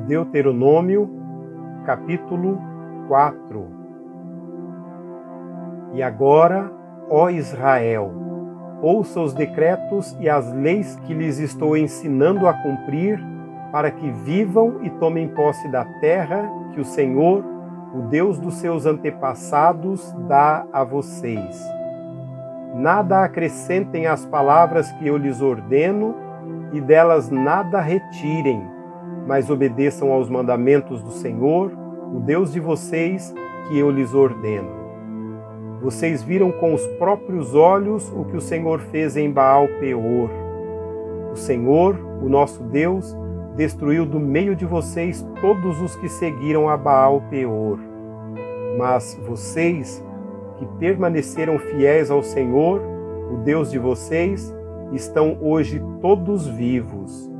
Deuteronômio, capítulo 4. E agora, ó Israel, ouça os decretos e as leis que lhes estou ensinando a cumprir, para que vivam e tomem posse da terra que o Senhor, o Deus dos seus antepassados, dá a vocês. Nada acrescentem às palavras que eu lhes ordeno, e delas nada retirem, mas obedeçam aos mandamentos do Senhor, o Deus de vocês, que eu lhes ordeno. Vocês viram com os próprios olhos o que o Senhor fez em Baal-Peor. O Senhor, o nosso Deus, destruiu do meio de vocês todos os que seguiram a Baal-Peor. Mas vocês, que permaneceram fiéis ao Senhor, o Deus de vocês, estão hoje todos vivos.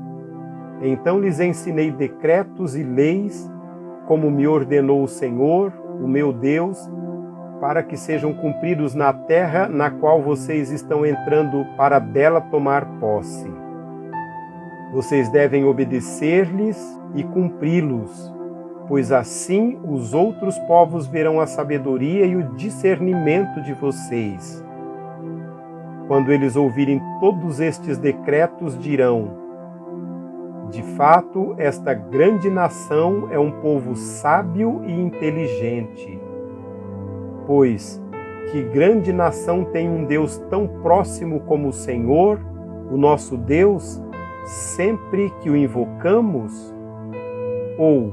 Então lhes ensinei decretos e leis, como me ordenou o Senhor, o meu Deus, para que sejam cumpridos na terra na qual vocês estão entrando para dela tomar posse. Vocês devem obedecer-lhes e cumpri-los, pois assim os outros povos verão a sabedoria e o discernimento de vocês. Quando eles ouvirem todos estes decretos, dirão: de fato, esta grande nação é um povo sábio e inteligente. Pois, que grande nação tem um Deus tão próximo como o Senhor, o nosso Deus, sempre que o invocamos? Ou,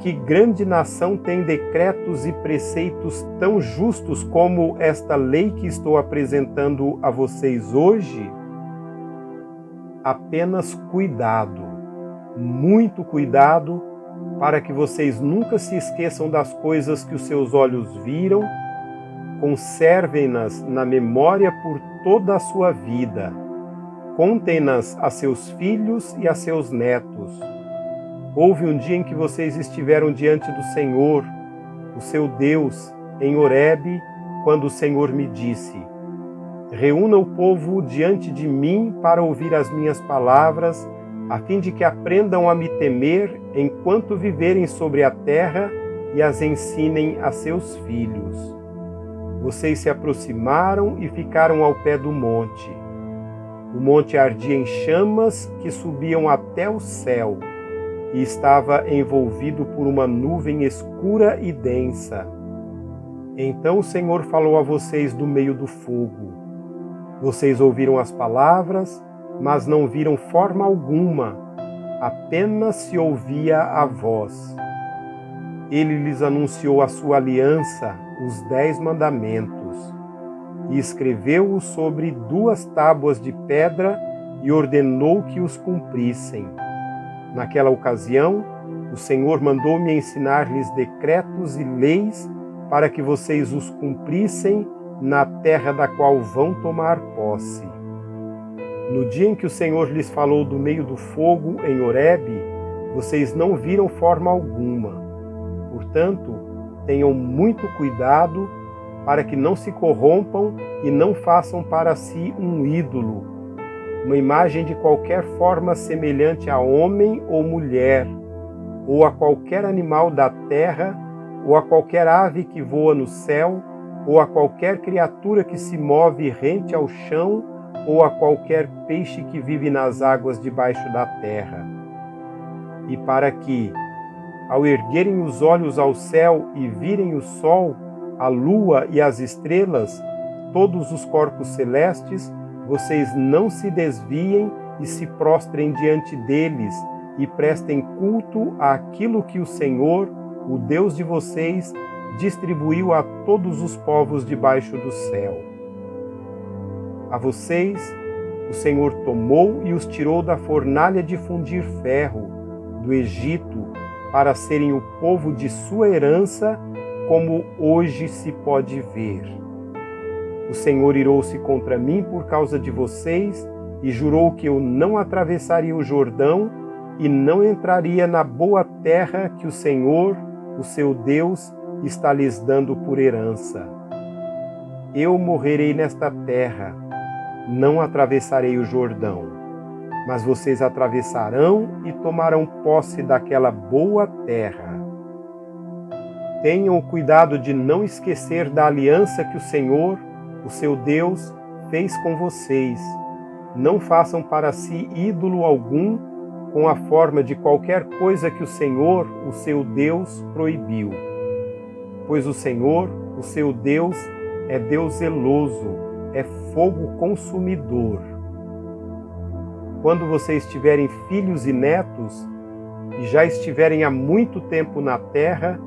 que grande nação tem decretos e preceitos tão justos como esta lei que estou apresentando a vocês hoje? Apenas cuidado, muito cuidado, para que vocês nunca se esqueçam das coisas que os seus olhos viram, conservem-nas na memória por toda a sua vida, contem-nas a seus filhos e a seus netos. Houve um dia em que vocês estiveram diante do Senhor, o seu Deus, em Horebe, quando o Senhor me disse: reúna o povo diante de mim para ouvir as minhas palavras, a fim de que aprendam a me temer enquanto viverem sobre a terra e as ensinem a seus filhos. Vocês se aproximaram e ficaram ao pé do monte. O monte ardia em chamas que subiam até o céu, e estava envolvido por uma nuvem escura e densa. Então o Senhor falou a vocês do meio do fogo. Vocês ouviram as palavras, mas não viram forma alguma, apenas se ouvia a voz. Ele lhes anunciou a sua aliança, os 10 mandamentos, e escreveu-os sobre 2 tábuas de pedra e ordenou que os cumprissem. Naquela ocasião, o Senhor mandou-me ensinar-lhes decretos e leis para que vocês os cumprissem na terra da qual vão tomar posse. No dia em que o Senhor lhes falou do meio do fogo em Horebe, vocês não viram forma alguma. Portanto, tenham muito cuidado para que não se corrompam e não façam para si um ídolo, uma imagem de qualquer forma semelhante a homem ou mulher, ou a qualquer animal da terra, ou a qualquer ave que voa no céu, ou a qualquer criatura que se move rente ao chão, ou a qualquer peixe que vive nas águas debaixo da terra. E para que, ao erguerem os olhos ao céu e virem o sol, a lua e as estrelas, todos os corpos celestes, vocês não se desviem e se prostrem diante deles e prestem culto àquilo que o Senhor, o Deus de vocês, distribuiu a todos os povos debaixo do céu. A vocês, o Senhor tomou e os tirou da fornalha de fundir ferro, do Egito, para serem o povo de sua herança, como hoje se pode ver. O Senhor irou-se contra mim por causa de vocês e jurou que eu não atravessaria o Jordão e não entraria na boa terra que o Senhor, o seu Deus, está lhes dando por herança. Eu morrerei nesta terra, não atravessarei o Jordão. mas vocês atravessarão e tomarão posse daquela boa terra. Tenham o cuidado de não esquecer da aliança que o Senhor, o seu Deus, fez com vocês. Não façam para si ídolo algum com a forma de qualquer coisa que o Senhor, o seu Deus, proibiu. Pois o Senhor, o seu Deus, é Deus zeloso, é fogo consumidor. Quando vocês tiverem filhos e netos, e já estiverem há muito tempo na terra,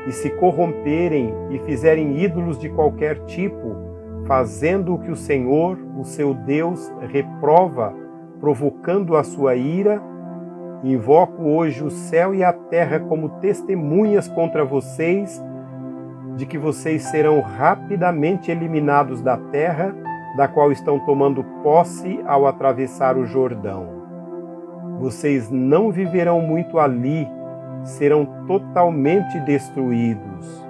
e se corromperem e fizerem ídolos de qualquer tipo, fazendo o que o Senhor, o seu Deus, reprova, provocando a sua ira, invoco hoje o céu e a terra como testemunhas contra vocês, de que vocês serão rapidamente eliminados da terra, da qual estão tomando posse ao atravessar o Jordão. Vocês não viverão muito ali, serão totalmente destruídos.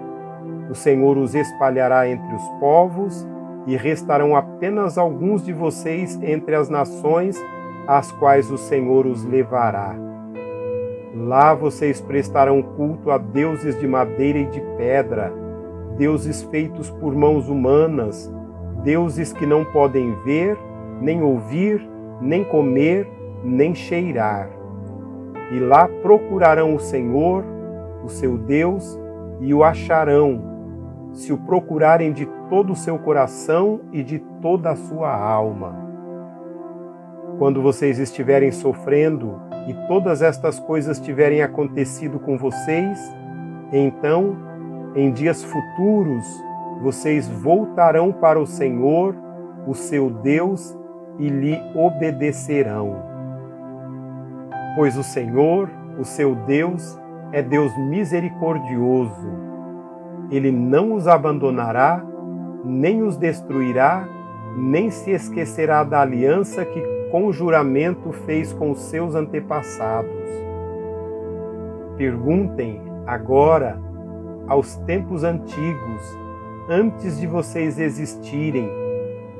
O Senhor os espalhará entre os povos e restarão apenas alguns de vocês entre as nações às quais o Senhor os levará. Lá vocês prestarão culto a deuses de madeira e de pedra, deuses feitos por mãos humanas, deuses que não podem ver, nem ouvir, nem comer, nem cheirar. E lá procurarão o Senhor, o seu Deus, e o acharão, se o procurarem de todo o seu coração e de toda a sua alma. Quando vocês estiverem sofrendo e todas estas coisas tiverem acontecido com vocês, então, em dias futuros, vocês voltarão para o Senhor, o seu Deus, e lhe obedecerão. Pois o Senhor, o seu Deus, é Deus misericordioso. Ele não os abandonará, nem os destruirá, nem se esquecerá da aliança que com juramento fez com os seus antepassados. Perguntem agora aos tempos antigos, antes de vocês existirem,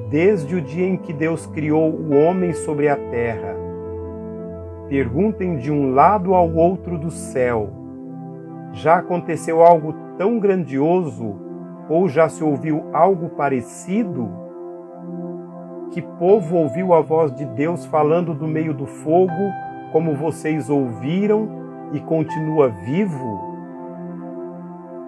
desde o dia em que Deus criou o homem sobre a terra. Perguntem de um lado ao outro do céu: já aconteceu algo tão grandioso ou já se ouviu algo parecido? Que povo ouviu a voz de Deus falando do meio do fogo, como vocês ouviram, e continua vivo?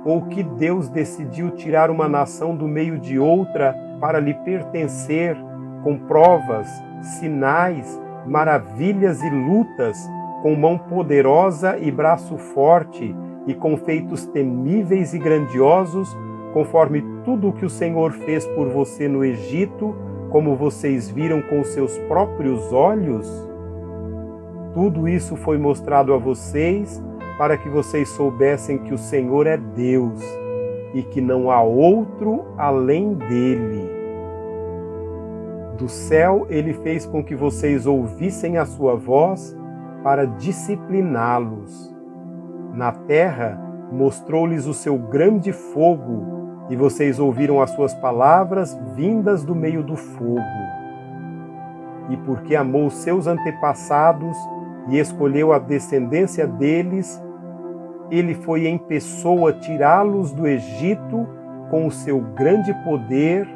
Ou que Deus decidiu tirar uma nação do meio de outra para lhe pertencer, com provas, sinais, maravilhas e lutas, com mão poderosa e braço forte, e com feitos temíveis e grandiosos, conforme tudo o que o Senhor fez por você no Egito, como vocês viram com os seus próprios olhos? Tudo isso foi mostrado a vocês, para que vocês soubessem que o Senhor é Deus, e que não há outro além dele. Do céu ele fez com que vocês ouvissem a sua voz para discipliná-los. Na terra mostrou-lhes o seu grande fogo, e vocês ouviram as suas palavras vindas do meio do fogo. E porque amou os seus antepassados e escolheu a descendência deles, ele foi em pessoa tirá-los do Egito com o seu grande poder,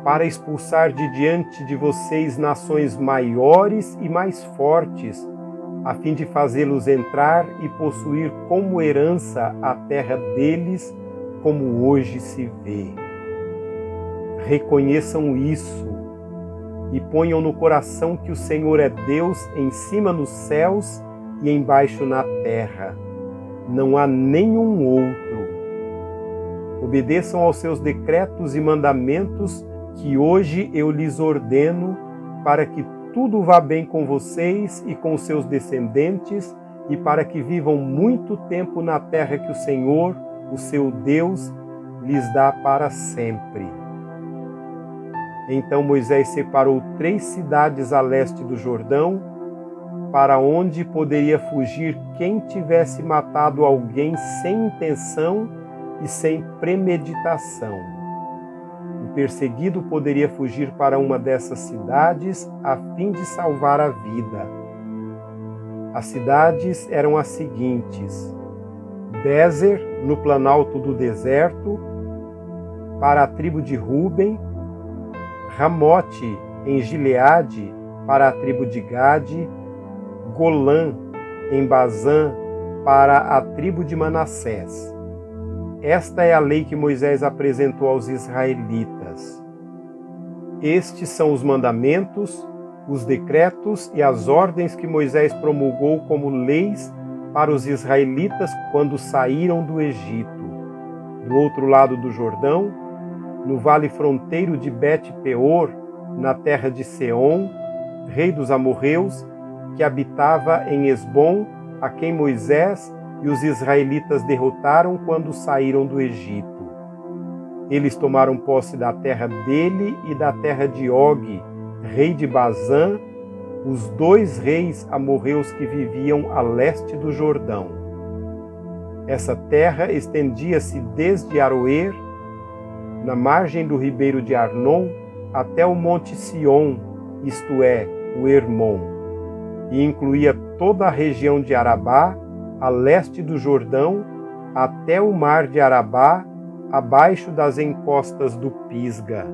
para expulsar de diante de vocês nações maiores e mais fortes, a fim de fazê-los entrar e possuir como herança a terra deles, como hoje se vê. Reconheçam isso e ponham no coração que o Senhor é Deus em cima nos céus e embaixo na terra. Não há nenhum outro. Obedeçam aos seus decretos e mandamentos que hoje eu lhes ordeno, para que tudo vá bem com vocês e com seus descendentes, e para que vivam muito tempo na terra que o Senhor, o seu Deus, lhes dá para sempre. Então Moisés separou 3 cidades a leste do Jordão, para onde poderia fugir quem tivesse matado alguém sem intenção e sem premeditação. O perseguido poderia fugir para uma dessas cidades a fim de salvar a vida. As cidades eram as seguintes: Bezer, no planalto do deserto, para a tribo de Ruben; Ramote, em Gileade, para a tribo de Gade; Golã, em Bazã, para a tribo de Manassés. Esta é a lei que Moisés apresentou aos israelitas. Estes são os mandamentos, os decretos e as ordens que Moisés promulgou como leis para os israelitas quando saíram do Egito. Do outro lado do Jordão, no vale fronteiro de Bet-peor, na terra de Seom, rei dos amorreus, que habitava em Esbom, a quem Moisés e os israelitas derrotaram quando saíram do Egito. Eles tomaram posse da terra dele e da terra de Og, rei de Bazã, os dois reis amorreus que viviam a leste do Jordão. Essa terra estendia-se desde Aroer, na margem do ribeiro de Arnon, até o monte Sion, isto é, o Hermon, e incluía toda a região de Arabá, a leste do Jordão, até o mar de Arabá, abaixo das encostas do Pisga.